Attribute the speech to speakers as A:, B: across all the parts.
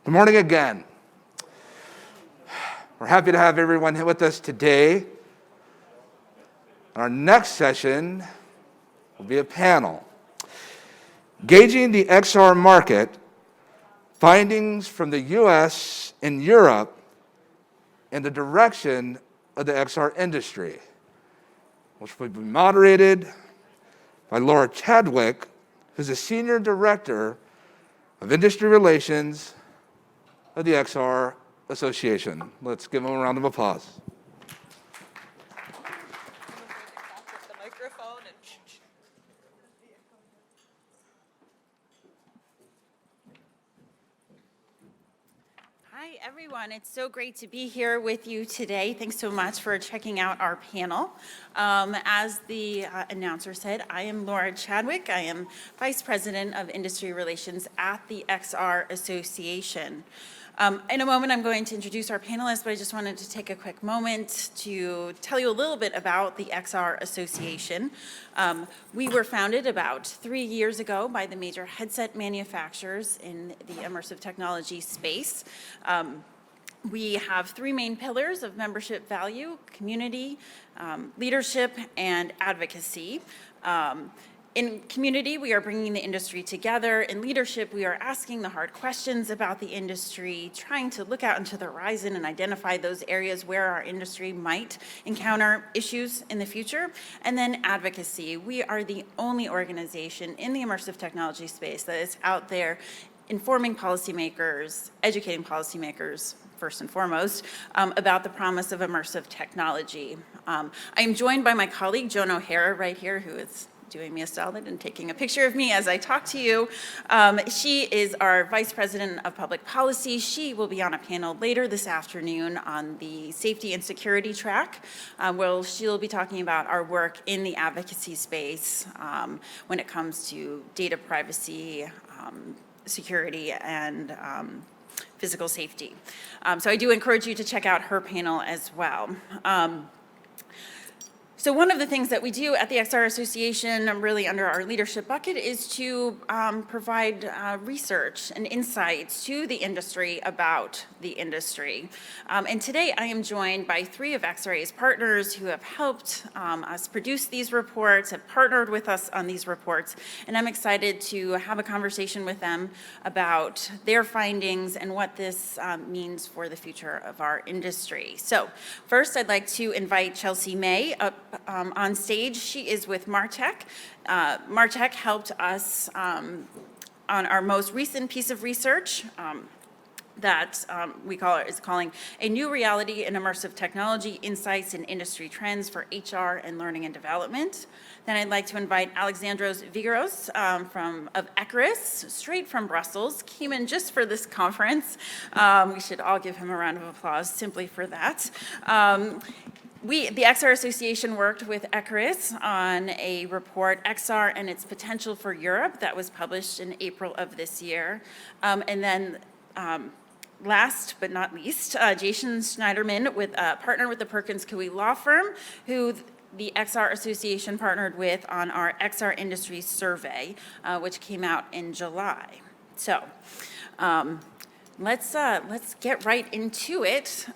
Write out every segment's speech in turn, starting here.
A: Good morning again. We're happy to have everyone here with us today. Our next session will be a panel, Gauging the XR Market, Findings from the US and Europe and the Direction of the XR Industry, which will be moderated by Laura CHADWICK, who's the Senior Director of Industry Relations of the XR Association. Let's give them a round of applause.
B: Hi, everyone. It's so great to be here with you today. Thanks so much for checking out our panel. As the announcer said, I am Laura CHADWICK. I am Vice President of Industry Relations at the XR Association. In a moment, I'm going to introduce our panelists, but I just wanted to take a quick moment to tell you a little bit about the XR Association. We were founded about 3 years ago by the major headset manufacturers in the immersive technology space. We have three main pillars of membership value: community, leadership, and advocacy. In community, we are bringing the industry together. In leadership, we are asking the hard questions about the industry, trying to look out into the horizon and identify those areas where our industry might encounter issues in the future. And then advocacy. We are the only organization in the immersive technology space that is out there informing policymakers, educating policymakers, first and foremost, about the promise of immersive technology. I am joined by my colleague, Joan O'Hara, right here, who is doing me a solid and taking a picture of me as I talk to you. She is our Vice President of Public Policy. She will be on a panel later this afternoon on the safety and security track, where she'll be talking about our work in the advocacy space when it comes to data privacy, security, and physical safety. So I do encourage you to check out her panel as well. So one of the things that we do at the XR Association, really under our leadership bucket, is to provide research and insights to the industry about the industry. And today I am joined by three of XRA's partners who have helped us produce these reports, have partnered with us on these reports, and I'm excited to have a conversation with them about their findings and what this means for the future of our industry. So first, I'd like to invite Chelsea May up on stage. She is with Martech. Martech helped us on our most recent piece of research that we calling A New Reality in Immersive Technology, Insights and Industry Trends for HR and Learning and Development. Then I'd like to invite Alexandros Vigeros of Ecorys, straight from Brussels, came in just for this conference. We should all give him a round of applause simply for that. The XR Association worked with Ecorys on a report, XR and Its Potential for Europe, that was published in April of this year. And then last but not least, Jason Schneiderman, partner with the Perkins Coie law firm, who the XR Association partnered with on our XR Industry Survey, which came out in July. So let's get right into it.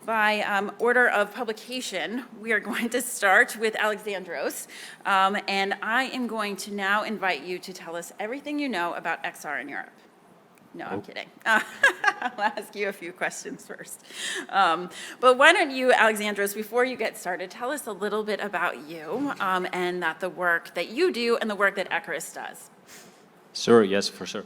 B: By order of publication, we are going to start with Alexandros, and I am going to now invite you to tell us everything you know about XR in Europe. No, I'm kidding. I'll ask you a few questions first. But why don't you, Alexandros, before you get started, tell us a little bit about you and the work that you do and the work that Ecorys does.
C: Sure, yes, for sure.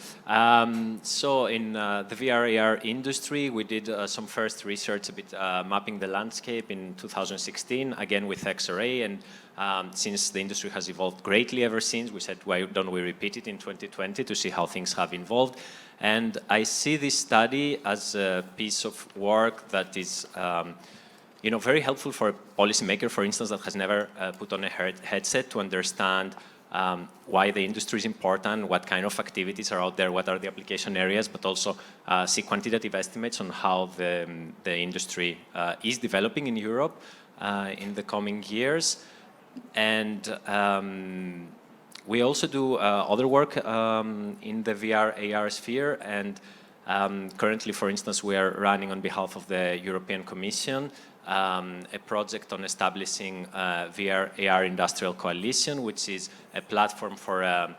C: So in the VR/AR industry, we did some first research, a bit mapping the landscape in 2016, again with XRA, and since the industry has evolved greatly ever since, we said, why don't we repeat it in 2020 to see how things have evolved? And I see this study as a piece of work that is very helpful for a policymaker, for instance, that has never put on a headset to understand why the industry is important, what kind of activities are out there, what are the application areas, but also see quantitative estimates on how the industry is developing in Europe in the coming years. And we also do other work in the VR/AR sphere, and Currently, for instance, we are running on behalf of the European Commission a project on establishing VR AR Industrial Coalition, which is a platform for a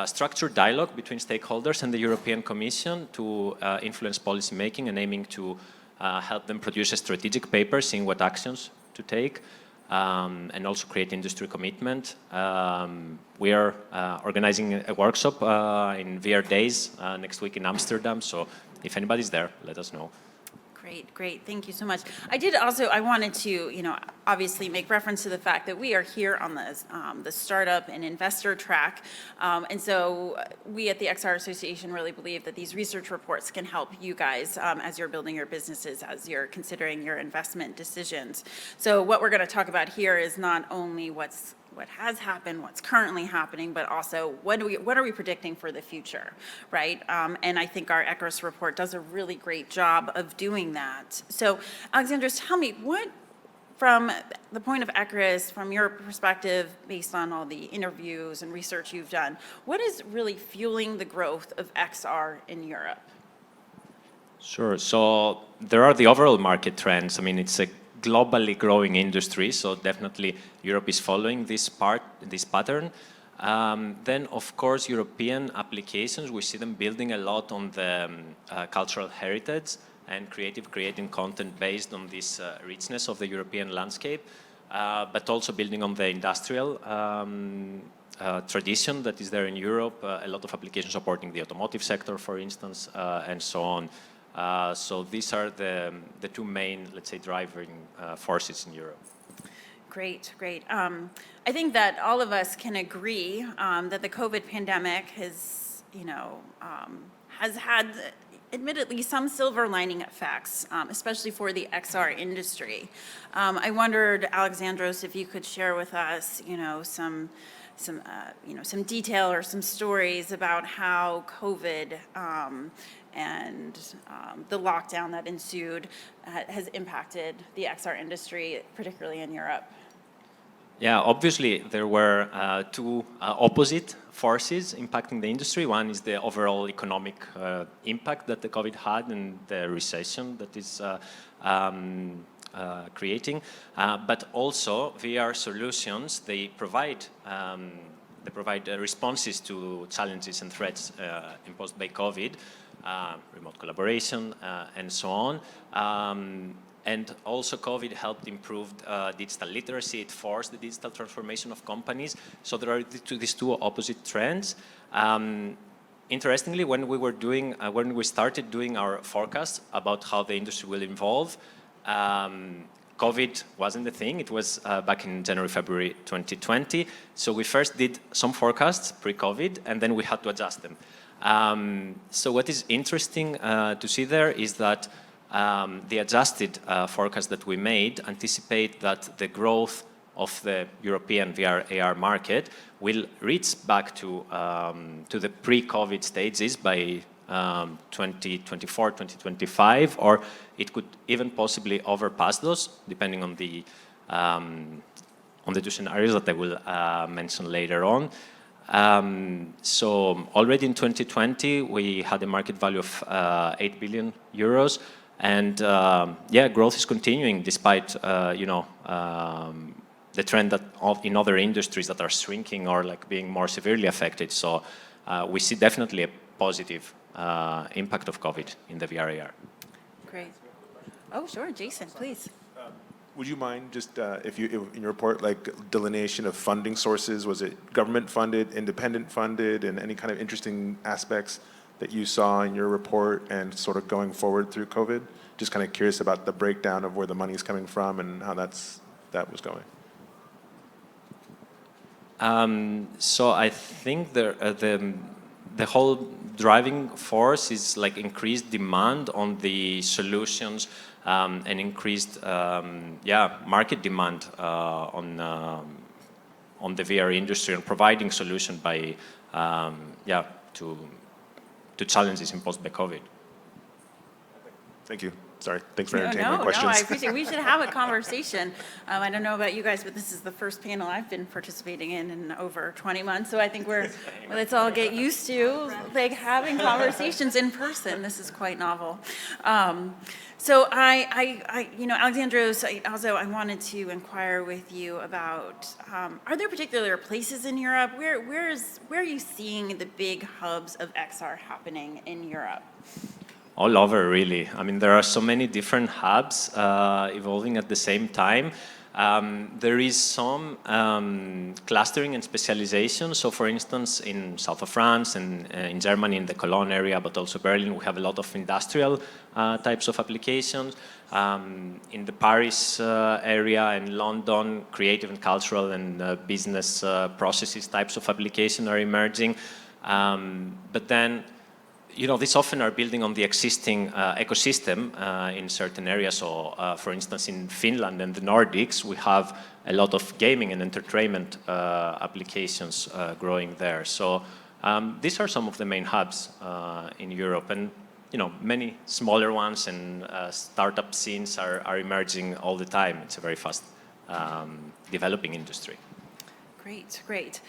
C: structured dialogue between stakeholders and the European Commission to influence policy making and aiming to help them produce a strategic paper, seeing what actions to take, and also create industry commitment. We are organizing a workshop in VR Days next week in Amsterdam, so if anybody's there, let us know.
B: Great, great. Thank you so much. I wanted to, obviously make reference to the fact that we are here on the startup and investor track. And so we at the XR Association really believe that these research reports can help you guys as you're building your businesses, as you're considering your investment decisions. So what we're going to talk about here is not only what has happened, what's currently happening, but also what are we predicting for the future, right? And I think our Ecorys report does a really great job of doing that. So, Alexandros, tell me, what, from the point of Ecorys, from your perspective, based on all the interviews and research you've done, what is really fueling the growth of XR in Europe?
C: Sure. So there are the overall market trends. I mean, it's a globally growing industry, so definitely Europe is following this pattern. Then, of course, European applications, we see them building a lot on the cultural heritage and creating content based on this richness of the European landscape, but also building on the industrial tradition that is there in Europe, a lot of applications supporting the automotive sector, for instance, and so on. So these are the two main, let's say, driving forces in Europe.
B: Great, great. I think that all of us can agree that the COVID pandemic has had admittedly some silver lining effects, especially for the XR industry. I wondered, Alexandros, if you could share with us, some detail or some stories about how COVID and the lockdown that ensued has impacted the XR industry, particularly in Europe.
C: Yeah, obviously there were two opposite forces impacting the industry. One is the overall economic impact that the COVID had and the recession that is creating, but also VR solutions, they provide responses to challenges and threats imposed by COVID, remote collaboration, and so on. And also COVID helped improve digital literacy. It forced the digital transformation of companies. So there are these two opposite trends. Interestingly, when we started doing our forecasts about how the industry will evolve, COVID wasn't the thing. It was back in January, February 2020. So we first did some forecasts pre-COVID, and then we had to adjust them. So what is interesting to see there is that the adjusted forecast that we made anticipate that the growth of the European VR AR market will reach back to the pre-COVID stages by 2024, 2025, or it could even possibly overpass those, depending on the two scenarios that I will mention later on. So already in 2020, we had a market value of 8 billion euros. And growth is continuing despite the trend that in other industries that are shrinking or like being more severely affected. So we see definitely a positive impact of COVID in the VR AR.
B: Great. Oh, sure, Jason, please.
D: Would you mind just if you in your report, like delineation of funding sources? Was it government funded, independent funded, and any kind of interesting aspects that you saw in your report and sort of going forward through COVID? Just kind of curious about the breakdown of where the money is coming from and how that was going.
C: So I think the whole driving force is like increased demand on the solutions and increased market demand on the VR industry and providing solution by to challenges imposed by COVID.
D: Thank you. Sorry. Thanks for
B: No,
D: entertaining my
B: no,
D: questions.
B: I appreciate it. We should have a conversation. I don't know about you guys, but this is the first panel I've been participating in over 20 months. So I think let's all get used to like having conversations in person. This is quite novel. So Alexandros, I wanted to inquire with you about, are there particular places in Europe? Where are you seeing the big hubs of XR happening in Europe?
C: All over, really. I mean, there are so many different hubs evolving at the same time. There is some clustering and specialization. So, for instance, in south of France and in Germany, in the Cologne area, but also Berlin, we have a lot of industrial types of applications. In the Paris area and London, creative and cultural and business processes types of application are emerging. But then, these often are building on the existing ecosystem in certain areas. So, for instance, in Finland and the Nordics, we have a lot of gaming and entertainment applications growing there. So, these are some of the main hubs in Europe, and many smaller ones and startup scenes are emerging all the time. It's a very fast developing industry.
B: Great.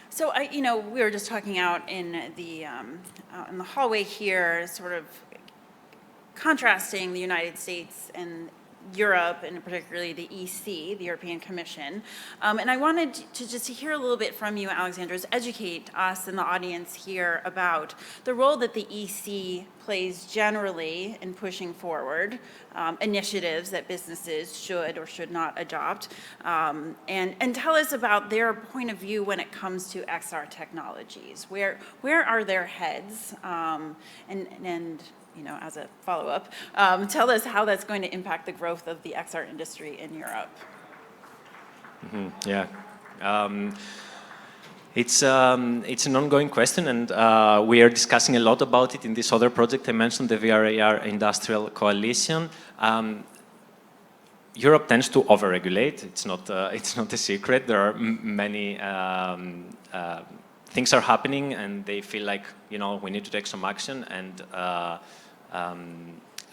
B: So we were just talking out in the hallway here, sort of contrasting the United States and Europe, and particularly the EC, the European Commission. And I wanted to just hear a little bit from you, Alexandros, educate us and the audience here about the role that the EC plays generally in pushing forward initiatives that businesses should or should not adopt, and tell us about their point of view when it comes to XR technologies. Where are their heads? And as a follow-up, tell us how that's going to impact the growth of the XR industry in Europe.
C: Mm-hmm. Yeah. It's an ongoing question, and we are discussing a lot about it in this other project I mentioned, the VR/AR Industrial Coalition. Europe tends to overregulate. It's not a secret. There are many things are happening, and they feel like we need to take some action.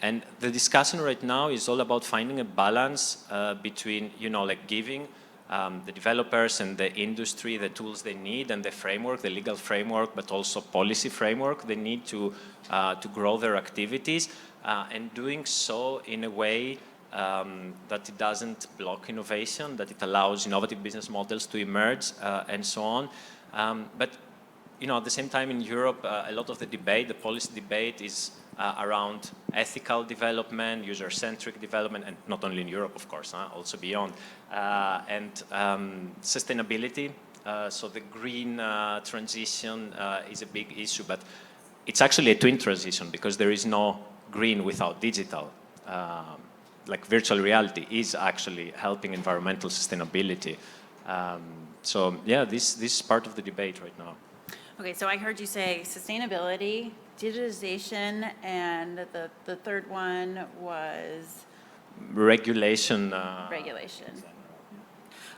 C: And the discussion right now is all about finding a balance between giving the developers and the industry the tools they need and the framework, the legal framework, but also policy framework they need to grow their activities, and doing so in a way that it doesn't block innovation, that it allows innovative business models to emerge, and so on. But at the same time in Europe, a lot of the debate, the policy debate, is around ethical development, user-centric development, and not only in Europe, of course, also beyond, and sustainability. So the green transition is a big issue, but it's actually a twin transition because there is no green without digital. Like virtual reality is actually helping environmental sustainability. So yeah, this is part of the debate right now.
B: Okay, so I heard you say sustainability, digitization, and the third one was?
C: Regulation.
B: Regulation.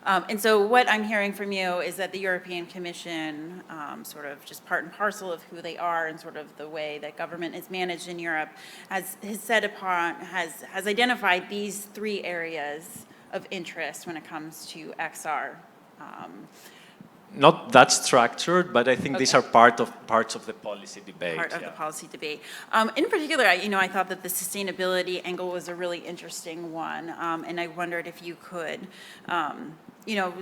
B: And so what I'm hearing from you is that the European Commission, sort of just part and parcel of who they are and sort of the way that government is managed in Europe, has identified these three areas of interest when it comes to XR.
C: Not that structured, but I think these are parts of the policy debate.
B: Part of the policy debate. In particular, I thought that the sustainability angle was a really interesting one, and I wondered if you could,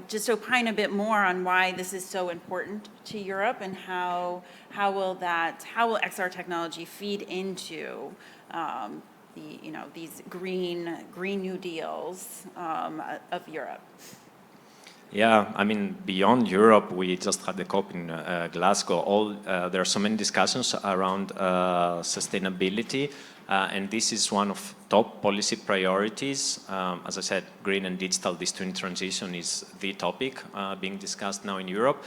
B: just opine a bit more on why this is so important to Europe and how will XR technology feed into these green New Deals of Europe.
C: Yeah, I mean, beyond Europe, we just had the COP in Glasgow. There are so many discussions around sustainability, and this is one of top policy priorities. As I said, green and digital, this twin transition is the topic being discussed now in Europe.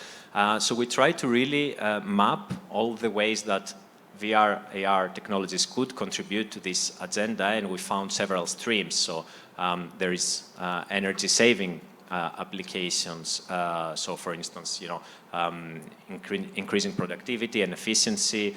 C: So we try to really map all the ways that VR, AR technologies could contribute to this agenda, and we found several streams. So there is energy saving applications. So, for instance, increasing productivity and efficiency,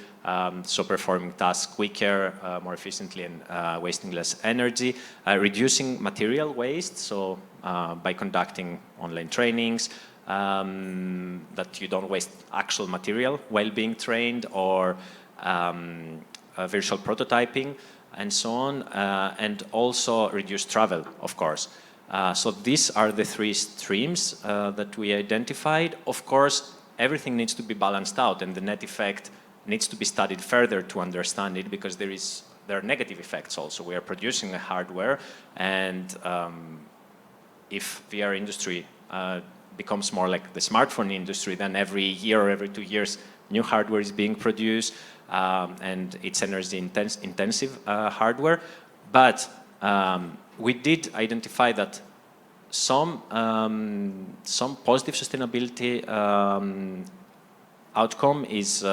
C: so performing tasks quicker, more efficiently, and wasting less energy. Reducing material waste, so by conducting online trainings, that you don't waste actual material while being trained, or virtual prototyping, and so on, and also reduce travel, of course. So these are the three streams that we identified. Of course, everything needs to be balanced out, and the net effect needs to be studied further to understand it, because there are negative effects also. We are producing a hardware, and if VR industry becomes more like the smartphone industry, then every year or every 2 years, new hardware is being produced, and it's energy intensive hardware. But we did identify that some positive sustainability outcome is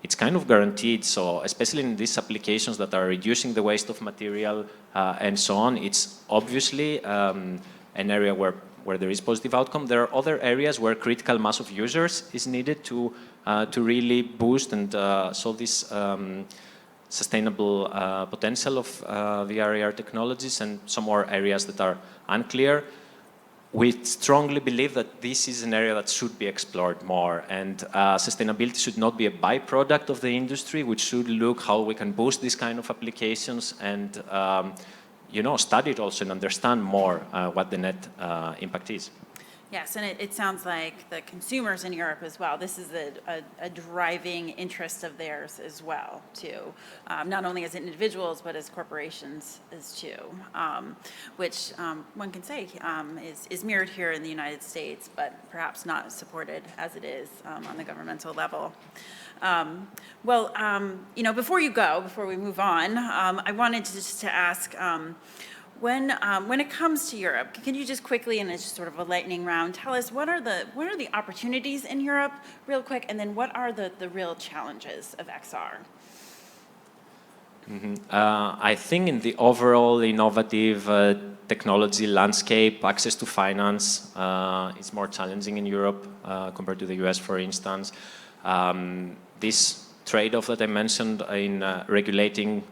C: it's kind of guaranteed. So especially in these applications that are reducing the waste of material and so on, it's obviously an area where there is positive outcome. There are other areas where critical mass of users is needed to really boost and solve this sustainable potential of VR AR technologies, and some more areas that are unclear. We strongly believe that this is an area that should be explored more, and sustainability should not be a byproduct of the industry, which should look how we can boost these kind of applications and study it also and understand more what the net impact is.
B: Yes, and it sounds like the consumers in Europe as well, this is a driving interest of theirs as well, too. Not only as individuals, but as corporations as too, which one can say is mirrored here in the United States, but perhaps not supported as it is on the governmental level. Before we move on, I wanted to ask, when it comes to Europe, can you just quickly, and it's just sort of a lightning round, tell us what are the opportunities in Europe, real quick, and then what are the real challenges of XR?
C: Mm-hmm. I think in the overall innovative technology landscape, access to finance is more challenging in Europe compared to the US, for instance. This trade-off that I mentioned in regulating,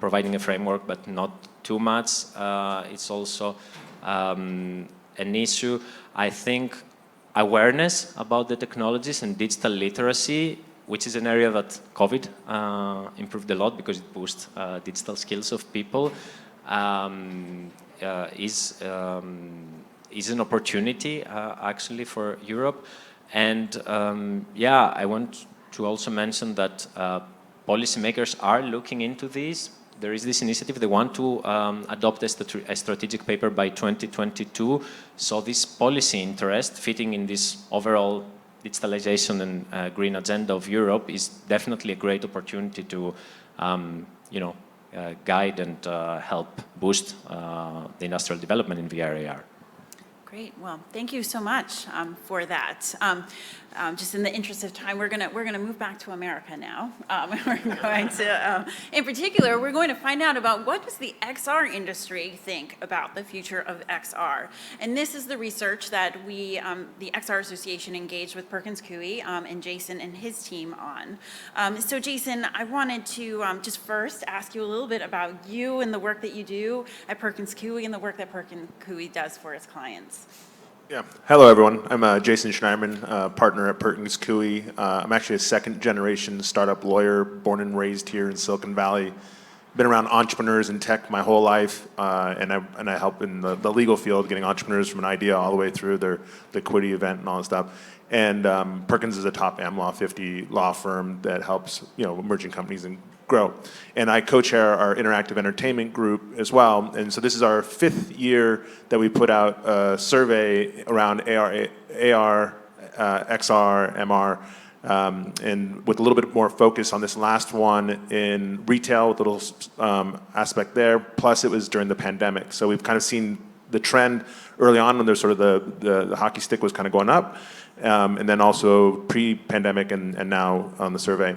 C: providing a framework, but not too much, it's also an issue. I think awareness about the technologies and digital literacy, which is an area that COVID improved a lot because it boosts digital skills of people, is an opportunity actually for Europe. And I want to also mention that policymakers are looking into this. There is this initiative, they want to adopt a strategic paper by 2022. So this policy interest fitting in this overall digitalization and green agenda of Europe is definitely a great opportunity to guide and help boost the industrial development in VR AR.
B: Great. Well, thank you so much for that. Just in the interest of time, we're gonna move back to America now. We're going to, in particular, we're going to find out about what does the XR industry think about the future of XR. And this is the research that we, the XR Association, engaged with Perkins Coie and Jason and his team on. So Jason, I wanted to just first ask you a little bit about you and the work that you do at Perkins Coie and the work that Perkins Coie does for its clients.
D: Yeah. Hello, everyone. I'm Jason SCHNEIDERMAN, partner at Perkins Coie. I'm actually a second-generation startup lawyer, born and raised here in Silicon Valley. Been around entrepreneurs in tech my whole life, and I help in the legal field, getting entrepreneurs from an idea all the way through their liquidity event and all that stuff. And Perkins is a top AmLaw 50 law firm that helps emerging companies and grow. And I co-chair our interactive entertainment group as well. And so this is our 5th year that we put out a survey around AR, XR, MR, and with a little bit more focus on this last one in retail, with a little aspect there. Plus, it was during the pandemic. So we've kind of seen the trend early on when there's sort of the hockey stick was kind of going up, and then also pre-pandemic and now on the survey.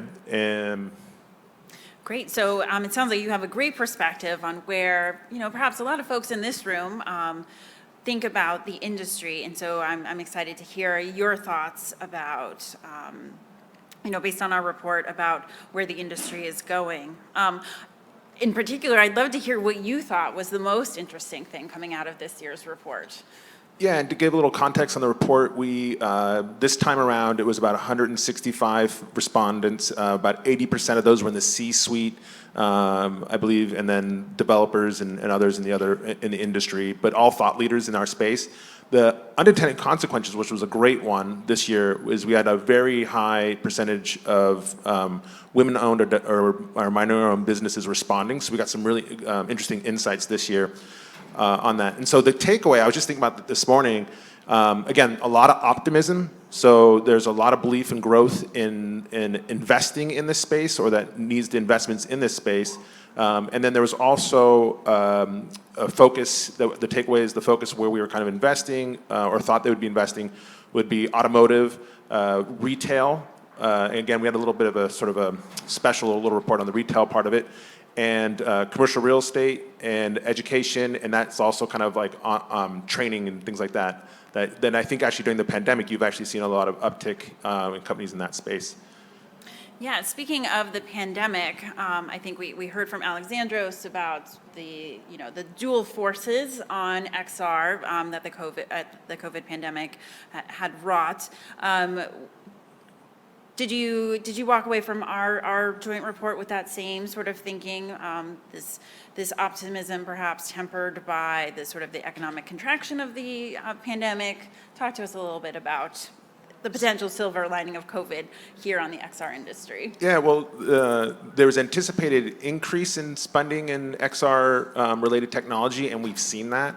B: Great. So it sounds like you have a great perspective on where, perhaps a lot of folks in this room think about the industry. And so I'm excited to hear your thoughts about, based on our report, about where the industry is going. In particular, I'd love to hear what you thought was the most interesting thing coming out of this year's report.
D: Yeah, and to give a little context on the report, we this time around it was about 165 respondents. About 80% of those were in the C-suite, I believe, and then developers and others in the industry, but all thought leaders in our space. The unintended consequences, which was a great one this year, is we had a very high percentage of women-owned or minority-owned businesses responding. So we got some really interesting insights this year on that. And so the takeaway, I was just thinking about this morning, again, a lot of optimism. So there's a lot of belief and growth in investing in this space, or that needs the investments in this space. And then there was also a focus, the takeaway is the focus where we were kind of investing or thought they would be investing would be automotive, retail. Again, we had a little bit of a sort of a special little report on the retail part of it, and commercial real estate and education, and that's also kind of like training and things like that. Then I think actually during the pandemic, you've actually seen a lot of uptick in companies in that space.
B: Yeah, speaking of the pandemic, I think we heard from Alexandros about the dual forces on XR that the COVID pandemic had wrought. Did you walk away from our joint report with that same sort of thinking? This optimism perhaps tempered by the economic contraction of the pandemic. Talk to us a little bit about the potential silver lining of COVID here on the XR industry.
D: Yeah, well, there was anticipated increase in spending in XR related technology, and we've seen that.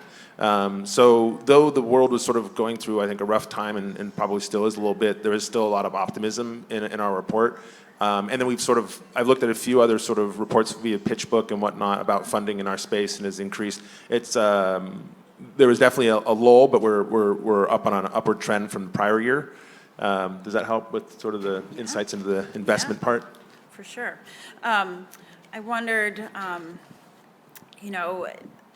D: So though the world was sort of going through, I think, a rough time, and probably still is a little bit, there is still a lot of optimism in our report. And then I've looked at a few other sort of reports via PitchBook and whatnot about funding in our space, and has increased. It's there was definitely a lull, but we're up on an upward trend from the prior year. Does that help with sort of the insights into the investment part?
B: For sure. I wondered,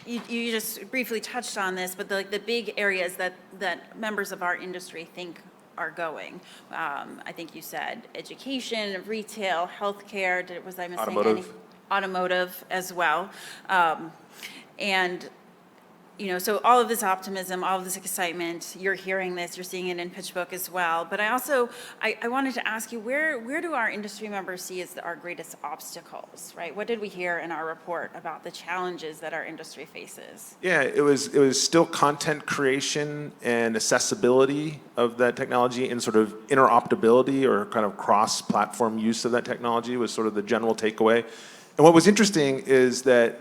B: you just briefly touched on this, but the big areas that members of our industry think are going. I think you said education, retail, healthcare. Was I missing any? Automotive as well. And so all of this optimism, all of this excitement, you're hearing this, you're seeing it in PitchBook as well. But I wanted to ask you, where do our industry members see as our greatest obstacles, right? What did we hear in our report about the challenges that our industry faces?
D: Yeah, it was still content creation and accessibility of that technology, and sort of interoperability or kind of cross-platform use of that technology was sort of the general takeaway. And what was interesting is that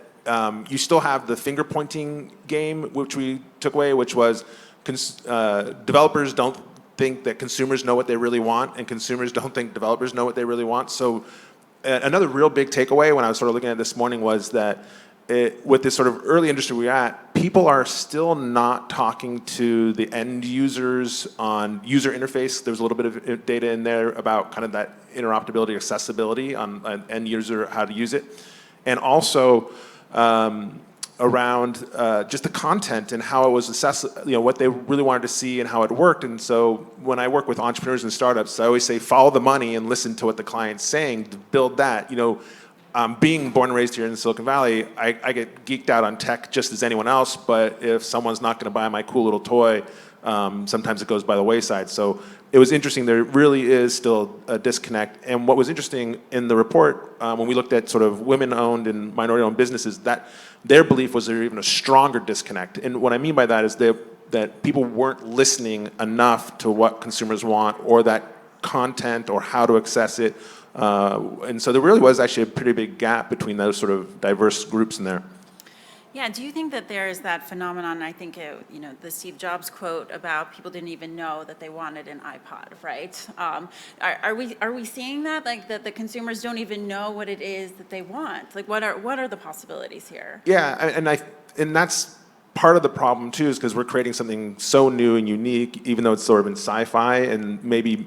D: you still have the finger pointing game, which we took away, which was developers don't think that consumers know what they really want, and consumers don't think developers know what they really want. So another real big takeaway when I was sort of looking at it this morning was that with this sort of early industry we're at, people are still not talking to the end users on user interface. There's a little bit of data in there about kind of that interoperability, accessibility on an end user, how to use it. And also, around just the content and how it was assessed, what they really wanted to see and how it worked. And so when I work with entrepreneurs and startups, I always say, follow the money and listen to what the client's saying to build that. Being born and raised here in Silicon Valley, I get geeked out on tech just as anyone else, but if someone's not gonna buy my cool little toy, sometimes it goes by the wayside. So it was interesting, there really is still a disconnect. And what was interesting in the report, when we looked at sort of women-owned and minority-owned businesses, that their belief was there even a stronger disconnect. And what I mean by that is that people weren't listening enough to what consumers want, or that content, or how to access it. And so there really was actually a pretty big gap between those sort of diverse groups in there.
B: Yeah, do you think that there is that phenomenon, I think, the Steve Jobs quote about people didn't even know that they wanted an iPod, right? Are we seeing that, like that the consumers don't even know what it is that they want? Like what are the possibilities here?
D: Yeah, and that's part of the problem too, is because we're creating something so new and unique, even though it's sort of in sci-fi, and maybe,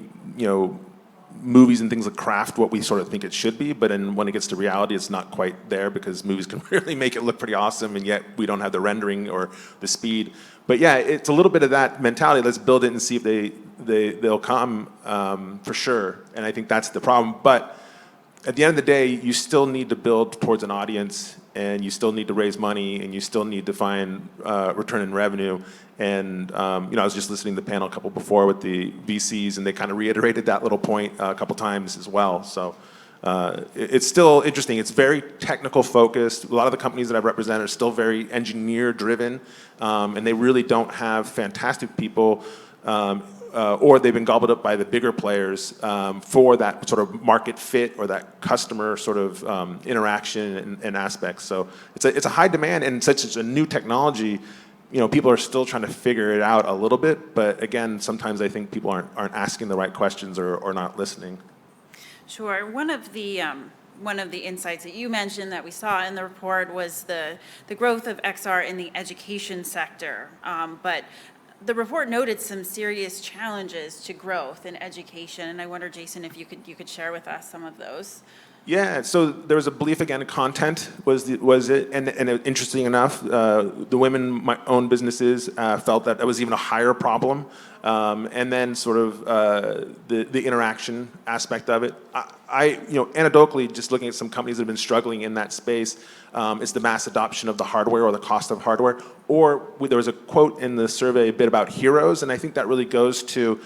D: movies and things like craft what we sort of think it should be, but then when it gets to reality, it's not quite there because movies can really make it look pretty awesome, and yet we don't have the rendering or the speed. But yeah, it's a little bit of that mentality. Let's build it and see if they'll come for sure. And I think that's the problem. But at the end of the day, you still need to build towards an audience, and you still need to raise money, and you still need to find return in revenue. And I was just listening to the panel a couple before with the VCs, and they kind of reiterated that little point a couple times as well. So it's still interesting. It's very technical focused. A lot of the companies that I've represented are still very engineer driven, and they really don't have fantastic people, or they've been gobbled up by the bigger players for that sort of market fit or that customer sort of interaction and aspects. So it's a high demand, and such as a new technology, people are still trying to figure it out a little bit. But again, sometimes I think people aren't asking the right questions or not listening.
B: Sure. One of the insights that you mentioned that we saw in the report was the growth of XR in the education sector. But the report noted some serious challenges to growth in education, and I wonder, Jason, if you could share with us some of those.
D: Yeah, so there was a belief, again, content was it, and interesting enough, the women-owned businesses felt that was even a higher problem, and then sort of the interaction aspect of it. I anecdotally, just looking at some companies that have been struggling in that space, it's the mass adoption of the hardware or the cost of hardware. Or there was a quote in the survey a bit about heroes, and I think that really goes to,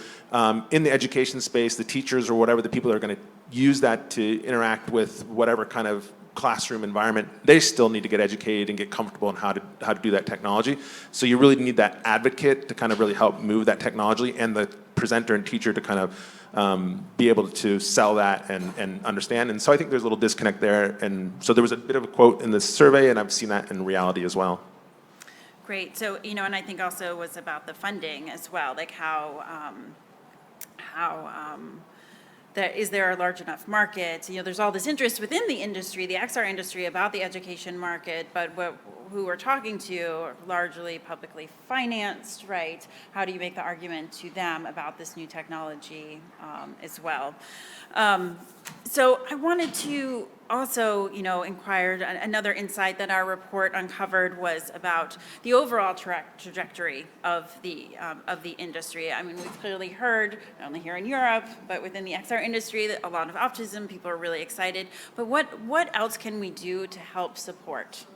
D: in the education space, the teachers or whatever, the people that are going to use that to interact with whatever kind of classroom environment, they still need to get educated and get comfortable in how to do that technology. So you really need that advocate to kind of really help move that technology, and the presenter and teacher to kind of be able to sell that and understand. And so I think there's a little disconnect there. And so there was a bit of a quote in the survey, and I've seen that in reality as well.
B: Great. So, and I think also it was about the funding as well, like is there a large enough market? There's all this interest within the industry, the XR industry, about the education market, but who we're talking to are largely publicly financed, right? How do you make the argument to them about this new technology as well? So I wanted to also, inquire, another insight that our report uncovered was about the overall trajectory of the industry. I mean, we've clearly heard, not only here in Europe, but within the XR industry, that a lot of optimism, people are really excited. But what else can we do to help support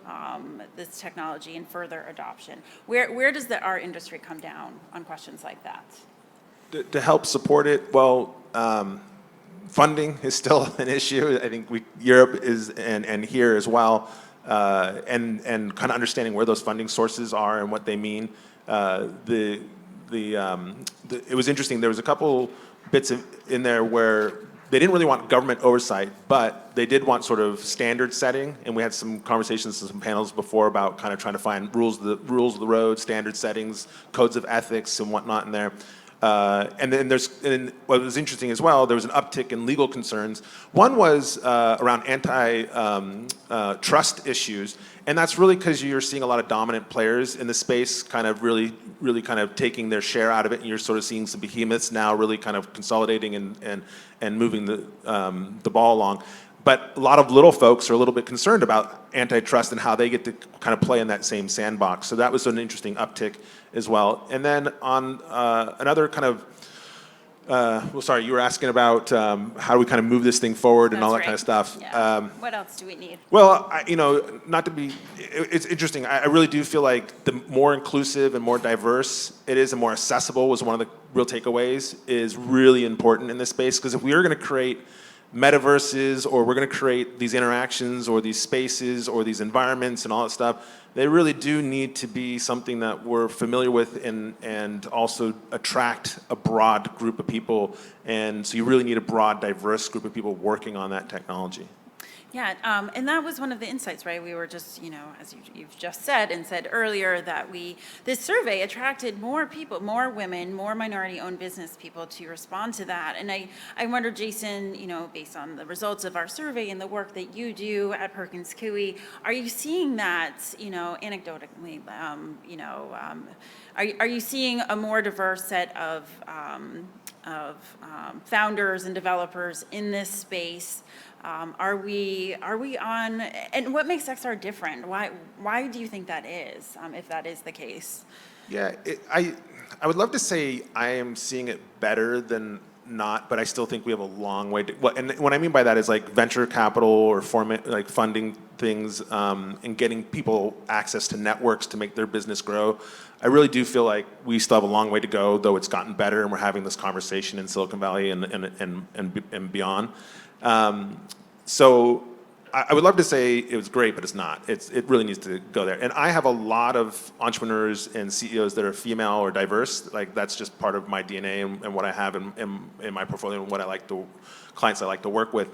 B: this technology and further adoption? Where does our industry come down on questions like that?
D: To help support it, well, funding is still an issue. I think Europe is, and here as well, and kind of understanding where those funding sources are and what they mean. It was interesting. There was a couple bits in there where they didn't really want government oversight, but they did want sort of standard setting. And we had some conversations and some panels before about kind of trying to find rules of the road, standard settings, codes of ethics, and whatnot in there. And then what was interesting as well, there was an uptick in legal concerns. One was around anti-trust issues, and that's really because you're seeing a lot of dominant players in the space kind of really kind of taking their share out of it, and you're sort of seeing some behemoths now really kind of consolidating and moving the ball along. But a lot of little folks are a little bit concerned about antitrust and how they get to kind of play in that same sandbox. So that was an interesting uptick as well. And then on another kind of, you were asking about how do we kind of move this thing forward and all that kind of stuff.
B: Yeah. What else do we need?
D: Well, it's interesting. I really do feel like the more inclusive and more diverse it is and more accessible was one of the real takeaways is really important in this space. Because if we are going to create metaverses, or we're going to create these interactions or these spaces or these environments and all that stuff, they really do need to be something that we're familiar with and also attract a broad group of people. And so you really need a broad, diverse group of people working on that technology.
B: Yeah, and that was one of the insights, right? We were just, as you've just said and said earlier, that this survey attracted more people, more women, more minority-owned business people to respond to that. And I wonder, Jason, based on the results of our survey and the work that you do at Perkins Coie, are you seeing that, anecdotally, are you seeing a more diverse set of founders and developers in this space. Are we on, and what makes XR different? Why do you think that is, if that is the case?
D: Yeah, I would love to say I am seeing it better than not, but I still think we have a long way to, well, and what I mean by that is like venture capital or like funding things and getting people access to networks to make their business grow. I really do feel like we still have a long way to go, though it's gotten better and we're having this conversation in Silicon Valley and beyond. So I would love to say it was great, but it's not. It really needs to go there. And I have a lot of entrepreneurs and CEOs that are female or diverse. Like that's just part of my DNA and what I have in my portfolio and what clients I like to work with.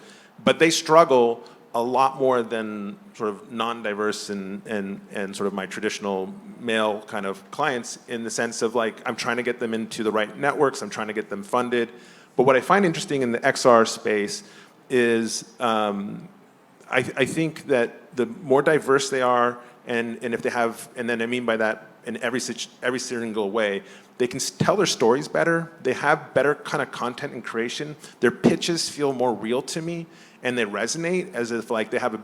D: But they struggle a lot more than sort of non-diverse and sort of my traditional male kind of clients, in the sense of like, I'm trying to get them into the right networks, I'm trying to get them funded. But what I find interesting in the XR space is I think that the more diverse they are, and if they have, and then I mean by that in every single way, they can tell their stories better, they have better kind of content and creation, their pitches feel more real to me, and they resonate as if like they have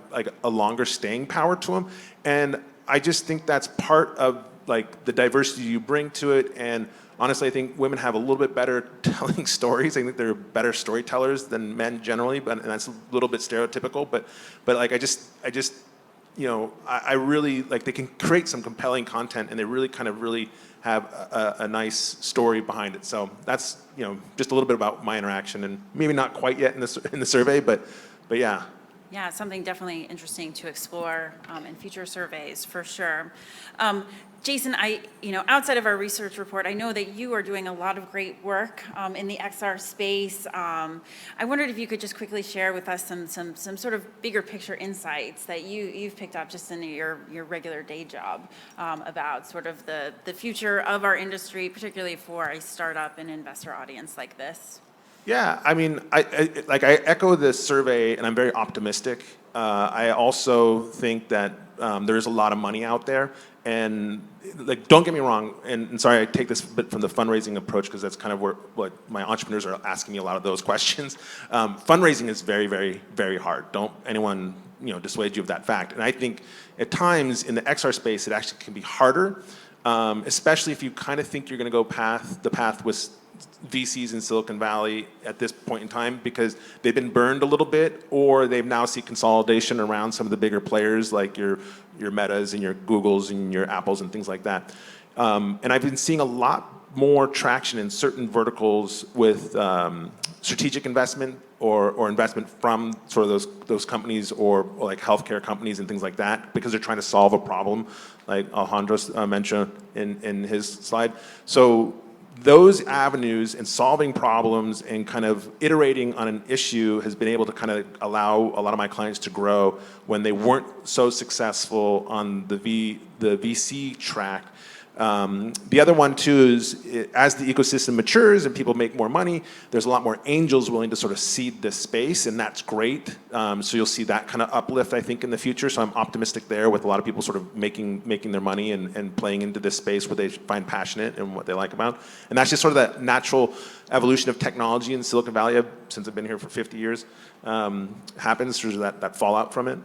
D: a longer staying power to them. And I just think that's part of like the diversity you bring to it. And honestly, I think women have a little bit better telling stories. I think they're better storytellers than men generally, and that's a little bit stereotypical. But like I just you know, I really like they can create some compelling content, and they really kind of really have a nice story behind it. So that's, you know, just a little bit about my interaction, and maybe not quite yet in the survey, but yeah.
B: Yeah, something definitely interesting to explore in future surveys, for sure. Jason, outside of our research report, I know that you are doing a lot of great work in the XR space. I wondered if you could just quickly share with us some sort of bigger picture insights that you've picked up just in your regular day job about sort of the future of our industry, particularly for a startup and investor audience like this.
D: Yeah, I mean, I echo this survey, and I'm very optimistic. I also think that there's a lot of money out there, and like, don't get me wrong, and sorry, I take this bit from the fundraising approach because that's kind of what my entrepreneurs are asking me a lot of those questions. Fundraising is very, very, very hard. Don't anyone dissuade you of that fact. And I think at times in the XR space, it actually can be harder, especially if you kind of think you're going to go the path with VCs in Silicon Valley at this point in time, because they've been burned a little bit, or they've now seen consolidation around some of the bigger players like your Metas and your Googles and your Apples and things like that. And I've been seeing a lot more traction in certain verticals with strategic investment or investment from sort of those companies, or like healthcare companies and things like that, because they're trying to solve a problem, like Alejandro mentioned in his slide. So those avenues and solving problems and kind of iterating on an issue has been able to kind of allow a lot of my clients to grow when they weren't so successful on the VC track. The other one too is, as the ecosystem matures and people make more money, there's a lot more angels willing to sort of seed this space, and that's great. So you'll see that kind of uplift, I think, in the future. So I'm optimistic there, with a lot of people sort of making their money and playing into this space where they find passionate and what they like about. And that's just sort of that natural evolution of technology in Silicon Valley, since I've been here for 50 years, happens. There's that fallout from it.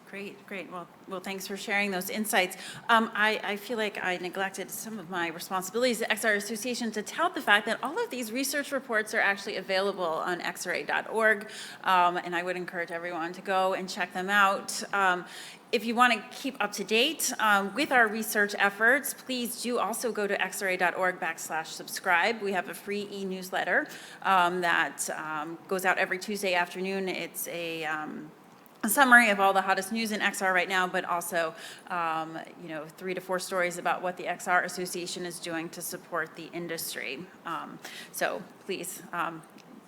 B: Great. Well, thanks for sharing those insights. I feel like I neglected some of my responsibilities at XR Association to tout the fact that all of these research reports are actually available on xra.org, and I would encourage everyone to go and check them out. If you want to keep up to date with our research efforts, please do also go to xra.org/subscribe. We have a free e-newsletter that goes out every Tuesday afternoon. It's a summary of all the hottest news in XR right now, but also 3 to 4 stories about what the XR Association is doing to support the industry. So please,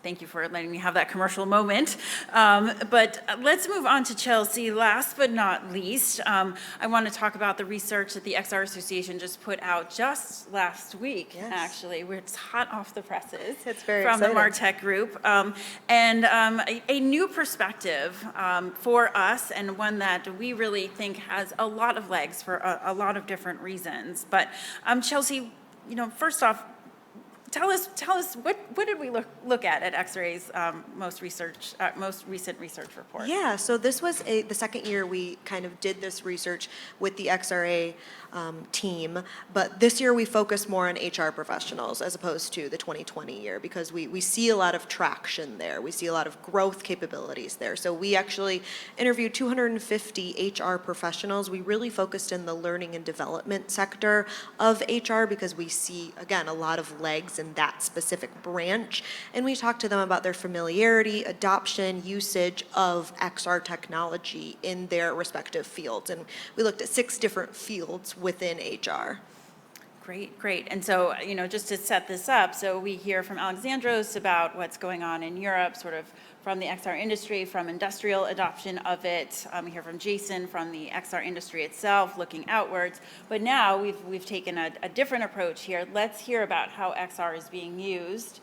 B: thank you for letting me have that commercial moment. But let's move on to Chelsea. Last but not least, I want to talk about the research that the XR Association just put out just last week, actually, where it's hot off the presses.
E: It's very
B: from
E: exciting.
B: The MarTech Group. And a new perspective for us, and one that we really think has a lot of legs for a lot of different reasons. But Chelsea, first off, tell us, what did we look at XRA's most recent research report?
E: Yeah, so this was the second year we kind of did this research with the XRA team, but this year we focused more on HR professionals as opposed to the 2020 year because we see a lot of traction there. We see a lot of growth capabilities there. So we actually interviewed 250 HR professionals. We really focused in the learning and development sector of HR because we see, again, a lot of legs in that specific branch. And we talked to them about their familiarity, adoption, usage of XR technology in their respective fields. And we looked at 6 different fields within HR.
B: Great. And so, just to set this up, so we hear from Alexandros about what's going on in Europe, sort of from the XR industry, from industrial adoption of it. We hear from Jason from the XR industry itself, looking outwards. But now we've taken a different approach here. Let's hear about how XR is being used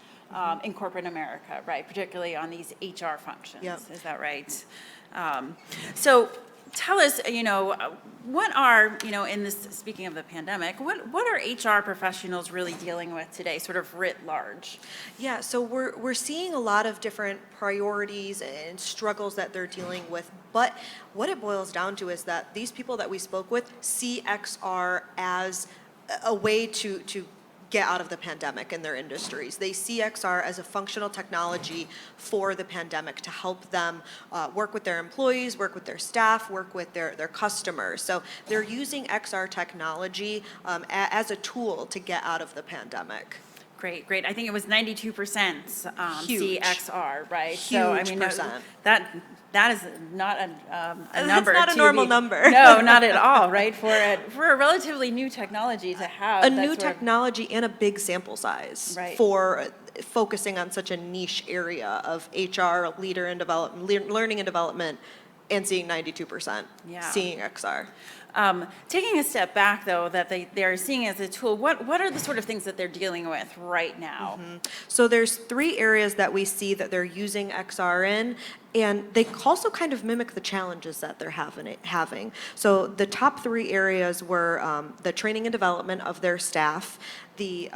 B: in corporate America, right? Particularly on these HR functions.
E: Yep.
B: Is that right? So tell us, what are, in this, speaking of the pandemic, what are HR professionals really dealing with today, sort of writ large?
E: Yeah, so we're seeing a lot of different priorities and struggles that they're dealing with, but what it boils down to is that these people that we spoke with see XR as a way to get out of the pandemic in their industries. They see XR as a functional technology for the pandemic to help them work with their employees, work with their staff, work with their customers. So they're using XR technology as a tool to get out of the pandemic.
B: Great. I think it was 92%
E: Huge.
B: CXR, right?
E: Huge percent.
B: That is not a number.
E: That's not a normal number.
B: No, not at all, right? For a relatively new technology to have
E: A
B: that
E: new
B: sort of-
E: technology and a big sample size
B: Right.
E: for focusing on such a niche area of HR, leader and development, learning and development, and seeing 92% seeing XR.
B: Taking a step back, though, that they're seeing it as a tool, what are the sort of things that they're dealing with right now?
E: So there's 3 areas that we see that they're using XR in, and they also kind of mimic the challenges that they're having. So the top 3 areas were the training and development of their staff, the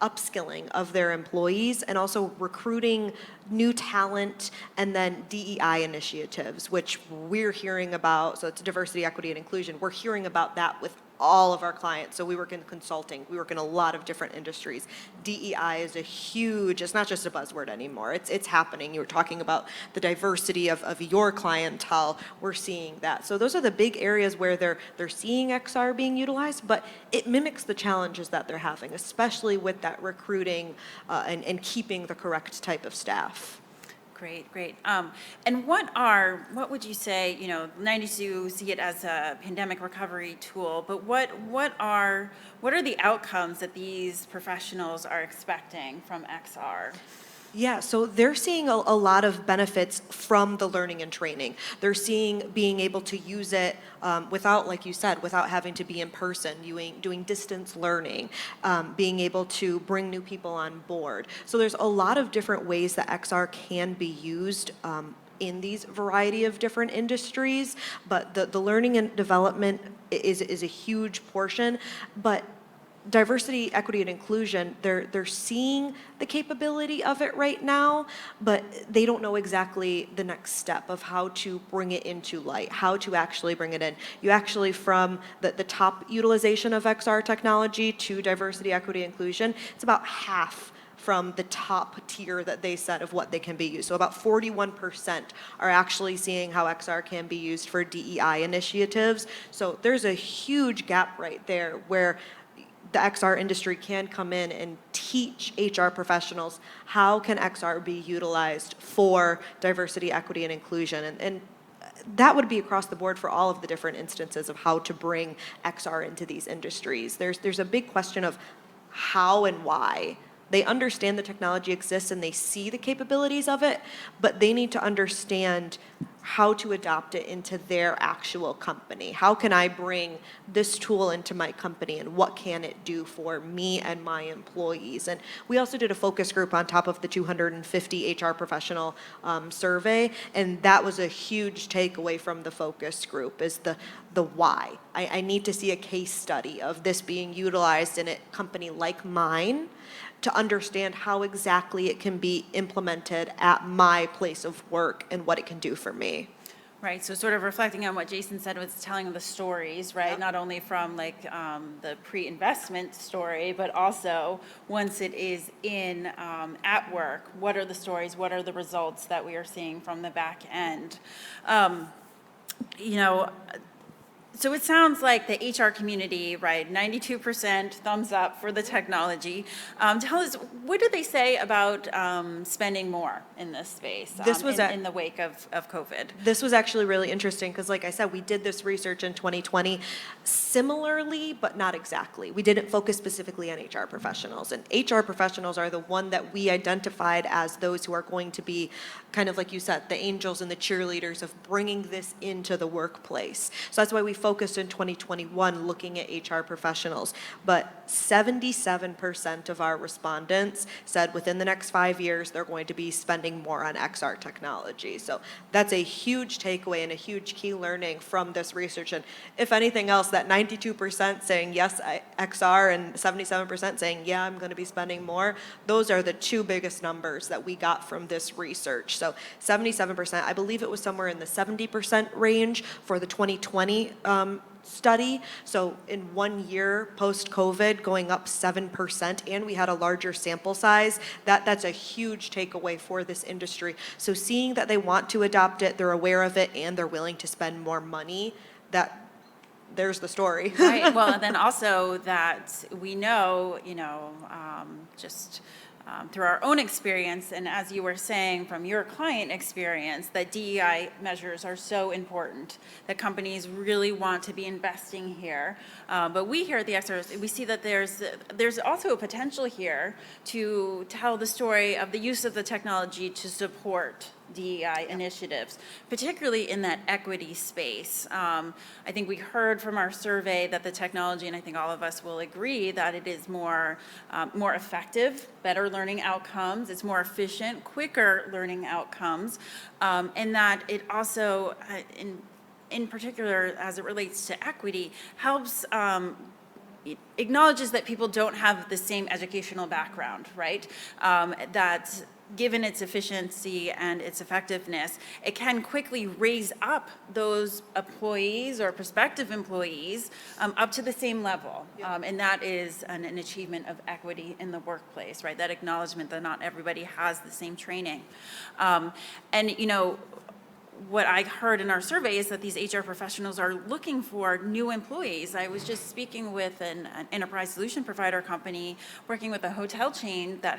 E: upskilling of their employees, and also recruiting new talent, and then DEI initiatives, which we're hearing about. So it's diversity, equity, and inclusion. We're hearing about that with all of our clients. So we work in consulting. We work in a lot of different industries. DEI is a huge, it's not just a buzzword anymore. It's happening. You were talking about the diversity of your clientele. We're seeing that. So those are the big areas where they're seeing XR being utilized, but it mimics the challenges that they're having, especially with that recruiting and keeping the correct type of staff.
B: Great. And what would you say, 92 see it as a pandemic recovery tool, but what are the outcomes that these professionals are expecting from XR?
E: Yeah, so they're seeing a lot of benefits from the learning and training. They're seeing being able to use it without, like you said, without having to be in person, doing distance learning, being able to bring new people on board. So there's a lot of different ways that XR can be used in these variety of different industries, but the learning and development is a huge portion, but diversity, equity, and inclusion, they're seeing the capability of it right now, but they don't know exactly the next step of how to bring it into light, how to actually bring it in. You actually, from the top utilization of XR technology to diversity, equity, inclusion, it's about half from the top tier that they set of what they can be used. So about 41% are actually seeing how XR can be used for DEI initiatives. So there's a huge gap right there where the XR industry can come in and teach HR professionals how can XR be utilized for diversity, equity, and inclusion. And that would be across the board for all of the different instances of how to bring XR into these industries. There's a big question of how and why. They understand the technology exists and they see the capabilities of it, but they need to understand how to adopt it into their actual company. How can I bring this tool into my company and what can it do for me and my employees? And we also did a focus group on top of the 250 HR professional survey, and that was a huge takeaway from the focus group is the why. I need to see a case study of this being utilized in a company like mine to understand how exactly it can be implemented at my place of work and what it can do for me.
B: Right, so sort of reflecting on what Jason said with telling the stories, right?
E: Yep.
B: Not only from like the pre-investment story, but also once it is in at work, what are the stories, what are the results that we are seeing from the back end? You know, so it sounds like the HR community, right, 92% thumbs up for the technology. Tell us, what do they say about spending more in this space
E: This was
B: in the wake of COVID?
E: This was actually really interesting because, like I said, we did this research in 2020 similarly, but not exactly. We didn't focus specifically on HR professionals. And HR professionals are the one that we identified as those who are going to be kind of, like you said, the angels and the cheerleaders of bringing this into the workplace. So that's why we focused in 2021 looking at HR professionals. But 77% of our respondents said within the next 5 years, they're going to be spending more on XR technology. So that's a huge takeaway and a huge key learning from this research. And if anything else, that 92% saying yes, XR, and 77% saying, yeah, I'm going to be spending more, those are the two biggest numbers that we got from this research. So 77%, I believe it was somewhere in the 70% range for the 2020 study. So in 1 year post-COVID, going up 7%, and we had a larger sample size, that's a huge takeaway for this industry. So seeing that they want to adopt it, they're aware of it, and they're willing to spend more money, there's the story.
B: Right, well, and then also that we know, just through our own experience, and as you were saying from your client experience, that DEI measures are so important, that companies really want to be investing here. But we here at the XRA, we see that there's also a potential here to tell the story of the use of the technology to support DEI initiatives, particularly in that equity space. I think we heard from our survey that the technology, and I think all of us will agree, that it is more effective, better learning outcomes, it's more efficient, quicker learning outcomes, and that it also, in particular as it relates to equity, helps acknowledges that people don't have the same educational background, right? That given its efficiency and its effectiveness, it can quickly raise up those employees or prospective employees up to the same level. And that is an achievement of equity in the workplace, right? That acknowledgement that not everybody has the same training. And what I heard in our survey is that these HR professionals are looking for new employees. I was just speaking with an enterprise solution provider company working with a hotel chain that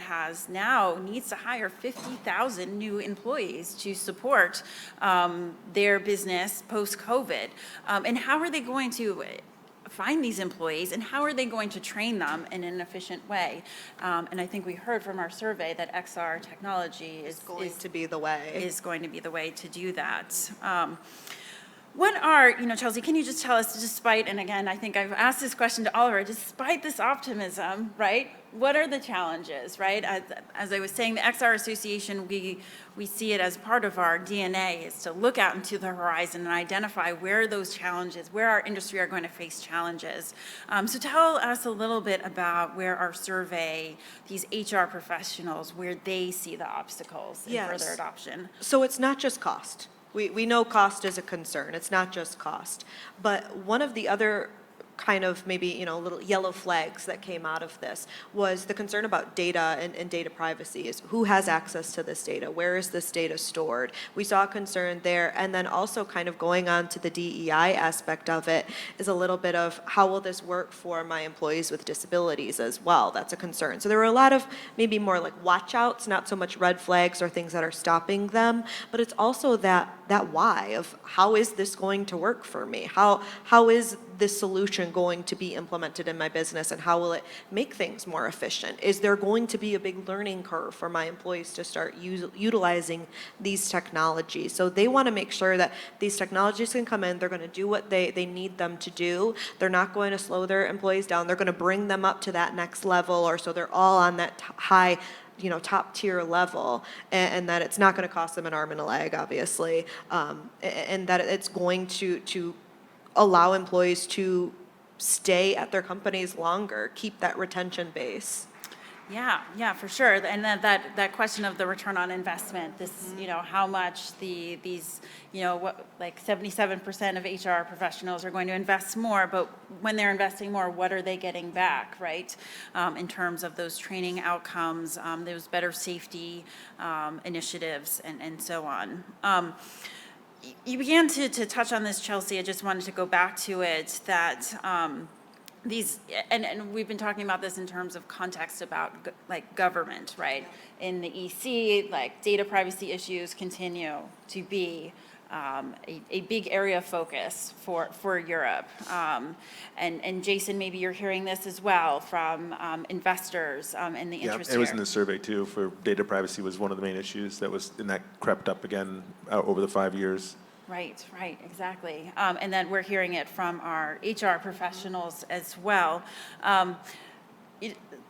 B: needs to hire 50,000 new employees to support their business post-COVID. And how are they going to find these employees, and how are they going to train them in an efficient way? And I think we heard from our survey that XR technology is going to be the way to do that. What are, Chelsea, can you just tell us, despite, and again, I think I've asked this question to Oliver, despite this optimism, right, what are the challenges, right? As I was saying, the XR Association, we see it as part of our DNA, is to look out into the horizon and identify where those challenges, where our industry are going to face challenges. So tell us a little bit about where our survey, these HR professionals, where they see the obstacles in further adoption.
E: So it's not just cost. We know cost is a concern. It's not just cost. But one of the other kind of maybe, little yellow flags that came out of this was the concern about data and data privacy. Is who has access to this data? Where is this data stored? We saw a concern there. And then also kind of going on to the DEI aspect of it is a little bit of how will this work for my employees with disabilities as well? That's a concern. So there were a lot of maybe more like watch outs, not so much red flags or things that are stopping them, but it's also that why of how is this going to work for me? How is this solution going to be implemented in my business, and how will it make things more efficient? Is there going to be a big learning curve for my employees to start utilizing these technologies? So they want to make sure that these technologies can come in, they're going to do what they need them to do. They're not going to slow their employees down. They're going to bring them up to that next level, or so they're all on that high top tier level, and that it's not going to cost them an arm and a leg, obviously, and that it's going to allow employees to stay at their companies longer, keep that retention base.
B: Yeah, for sure. And then that question of the return on investment, this, how much these, what, like 77% of HR professionals are going to invest more, but when they're investing more, what are they getting back, right? In terms of those training outcomes, those better safety initiatives, and so on. You began to touch on this, Chelsea. I just wanted to go back to it, that these, and we've been talking about this in terms of context about like government, right? In the EC, like data privacy issues continue to be a big area of focus for Europe. And Jason, maybe you're hearing this as well from investors and the interest
D: it was
B: here.
D: in the survey too, for data privacy was one of the main issues and that crept up again over the 5 years.
B: Right, exactly. And then we're hearing it from our HR professionals as well.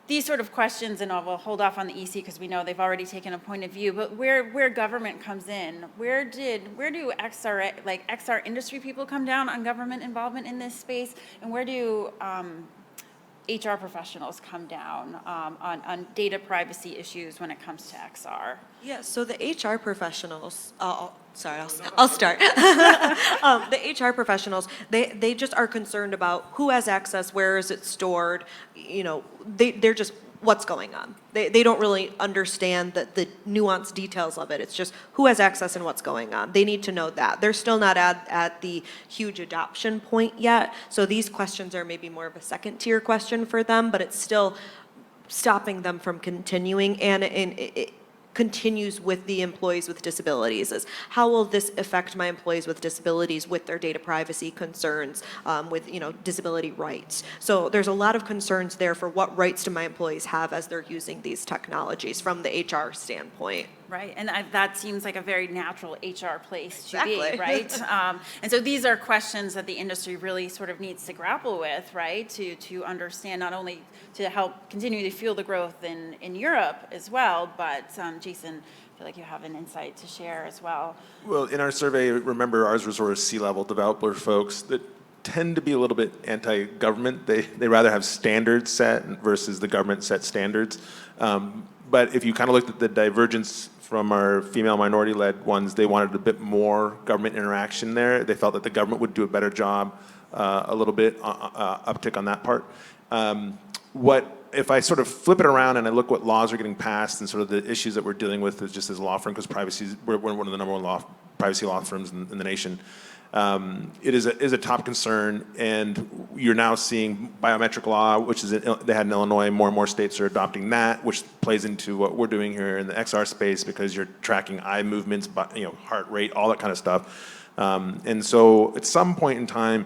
B: These sort of questions, and we'll hold off on the EC because we know they've already taken a point of view, but where government comes in, where do XRA, like XR industry people come down on government involvement in this space, and where do HR professionals come down on data privacy issues when it comes to XR?
E: Yeah, so the HR professionals, I'll start. The HR professionals, they just are concerned about who has access, where is it stored, they're just, what's going on. They don't really understand the nuanced details of it. It's just who has access and what's going on. They need to know that. They're still not at the huge adoption point yet, so these questions are maybe more of a second tier question for them, but it's still stopping them from continuing, and it continues with the employees with disabilities is how will this affect my employees with disabilities with their data privacy concerns, with disability rights. So there's a lot of concerns there for what rights do my employees have as they're using these technologies from the HR standpoint.
B: Right, and that seems like a very natural HR place to
E: Exactly.
B: be, right? And so these are questions that the industry really sort of needs to grapple with, right? To understand, not only to help continue to fuel the growth in Europe as well, but Jason, I feel like you have an insight to share as well.
D: Well, in our survey, remember ours was sort of C-level developer folks that tend to be a little bit anti-government. They rather have standards set versus the government set standards. But if you kind of looked at the divergence from our female minority-led ones, they wanted a bit more government interaction there. They felt that the government would do a better job, a little bit uptick on that part. If I sort of flip it around and I look what laws are getting passed and sort of the issues that we're dealing with as just as a law firm, because we're one of the number one privacy law firms in the nation. It is a top concern, and you're now seeing biometric law, which is they had in Illinois. More and more states are adopting that, which plays into what we're doing here in the XR space because you're tracking eye movements, heart rate, all that kind of stuff. And so at some point in time,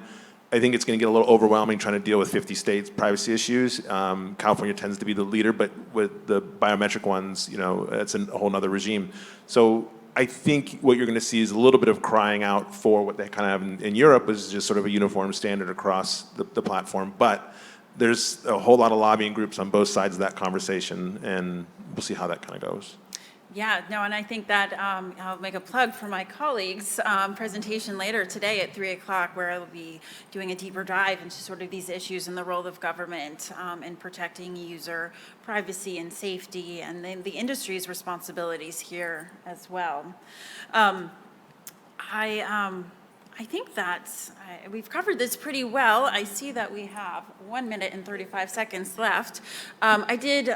D: I think it's going to get a little overwhelming trying to deal with 50 states' privacy issues. California tends to be the leader, but with the biometric ones, it's a whole nother regime. So I think what you're going to see is a little bit of crying out for what they kind of have in Europe, is just sort of a uniform standard across the platform. But there's a whole lot of lobbying groups on both sides of that conversation, and we'll see how that kind of goes.
B: Yeah, no, and I think that I'll make a plug for my colleagues' presentation later today at 3 o'clock, where I'll be doing a deeper dive into sort of these issues and the role of government in protecting user privacy and safety, and then the industry's responsibilities here as well. I think that we've covered this pretty well. I see that we have 1 minute and 35 seconds left. I did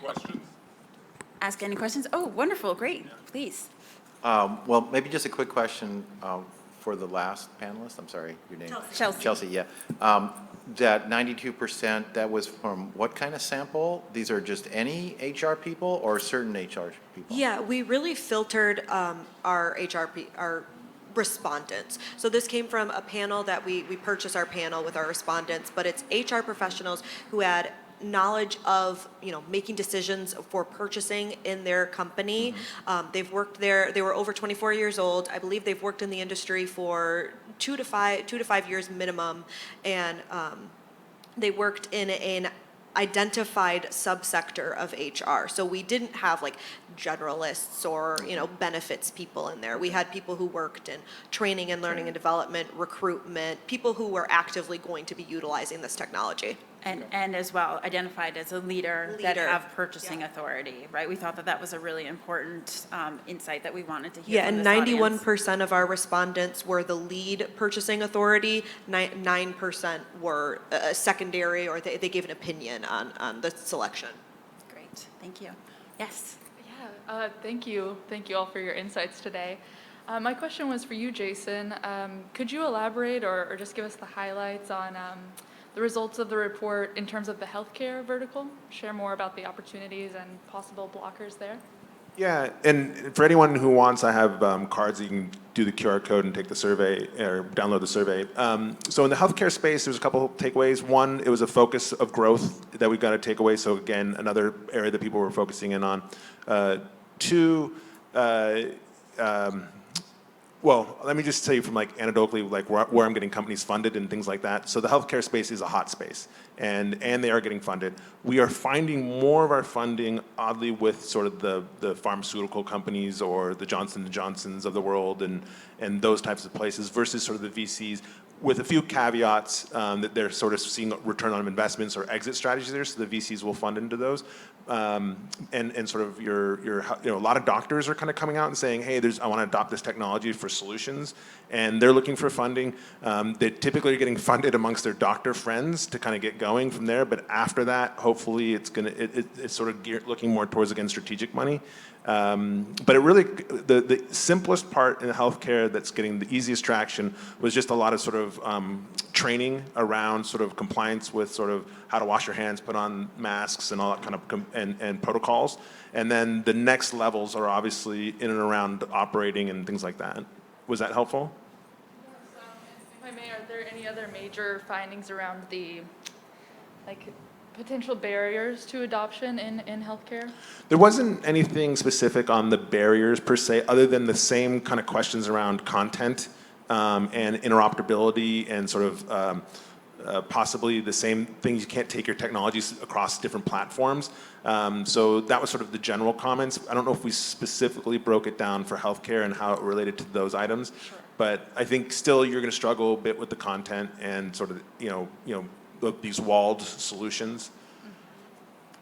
D: Questions?
B: ask any questions. Oh, wonderful, great, please.
F: Well, maybe just a quick question for the last panelist. I'm sorry, your name?
B: Chelsea.
F: Chelsea, yeah. That 92%, that was from what kind of sample? These are just any HR people or certain HR people?
E: Yeah, we really filtered our respondents. So this came from a panel that we purchased our panel with our respondents, but it's HR professionals who had knowledge of making decisions for purchasing in their company.
F: Mm-hmm.
E: They've worked there. They were over 24 years old. I believe they've worked in the industry for 2 to 5 years minimum, and they worked in an identified subsector of HR. So we didn't have like generalists or benefits people in there. We had people who worked in training and learning and development, recruitment, people who were actively going to be utilizing this technology.
B: And as well, identified as a leader that
E: Leader.
B: have purchasing authority, right? We thought that that was a really important insight that we wanted to hear
E: Yeah,
B: from
E: and
B: this audience.
E: 91% of our respondents were the lead purchasing authority, 9% were secondary, or they gave an opinion on the selection.
B: Great, thank you. Yes?
G: Yeah, thank you. Thank you all for your insights today. My question was for you, Jason. Could you elaborate or just give us the highlights on the results of the report in terms of the healthcare vertical? Share more about the opportunities and possible blockers there.
D: Yeah, and for anyone who wants, I have cards. You can do the QR code and take the survey or download the survey. So in the healthcare space, there's a couple of takeaways. One, it was a focus of growth that we got to take away. So again, another area that people were focusing in on. Two, well, let me just tell you from like anecdotally, like where I'm getting companies funded and things like that. So the healthcare space is a hot space, and they are getting funded. We are finding more of our funding, oddly, with sort of the pharmaceutical companies or the Johnson & Johnsons of the world and those types of places versus sort of the VCs, with a few caveats that they're sort of seeing return on investments or exit strategies there, so the VCs will fund into those. And sort of a lot of doctors are kind of coming out and saying, hey, I want to adopt this technology for solutions, and they're looking for funding. They typically are getting funded amongst their doctor friends to kind of get going from there, but after that, hopefully it's sort of looking more towards, again, strategic money. But it really, the simplest part in healthcare that's getting the easiest traction was just a lot of sort of training around sort of compliance with sort of how to wash your hands, put on masks and all that kind of, and protocols. And then the next levels are obviously in and around operating and things like that. Was that helpful?
G: If I may, are there any other major findings around the potential barriers to adoption in healthcare?
D: There wasn't anything specific on the barriers per se, other than the same kind of questions around content and interoperability and sort of possibly the same things. You can't take your technologies across different platforms. So that was sort of the general comments. I don't know if we specifically broke it down for healthcare and how it related to those items.
G: Sure.
D: But I think still you're going to struggle a bit with the content and sort of these walled solutions.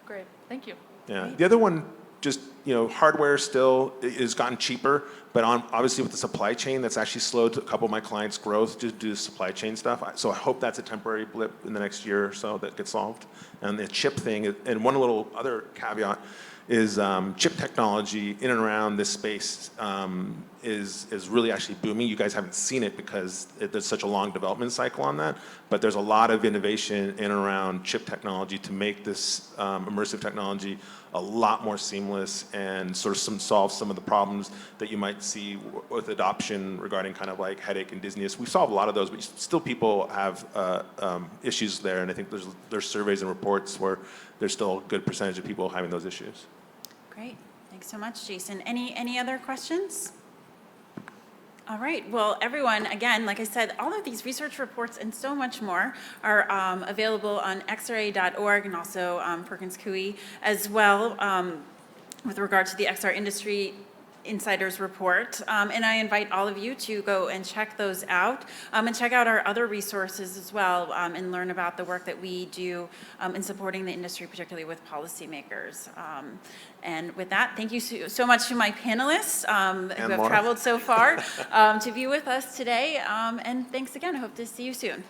G: Great, thank you.
D: Yeah. The other one, just hardware still has gotten cheaper, but obviously with the supply chain, that's actually slowed a couple of my clients' growth just due to supply chain stuff. So I hope that's a temporary blip in the next year or so that gets solved. And the chip thing, and one little other caveat is chip technology in and around this space is really actually booming. You guys haven't seen it because there's such a long development cycle on that, but there's a lot of innovation in and around chip technology to make this immersive technology a lot more seamless and sort of solve some of the problems that you might see with adoption regarding kind of like headache and dizziness. We solve a lot of those, but still people have issues there, and I think there's surveys and reports where there's still a good percentage of people having those issues.
B: Great, thanks so much, Jason. Any other questions? All right, well, everyone, again, like I said, all of these research reports and so much more are available on xra.org and also Perkins Coie as well with regard to the XR Industry Insiders Report. And I invite all of you to go and check those out and check out our other resources as well and learn about the work that we do in supporting the industry, particularly with policymakers. And with that, thank you so much to my panelists who have traveled so far to be with us today. And thanks again. I hope to see you soon.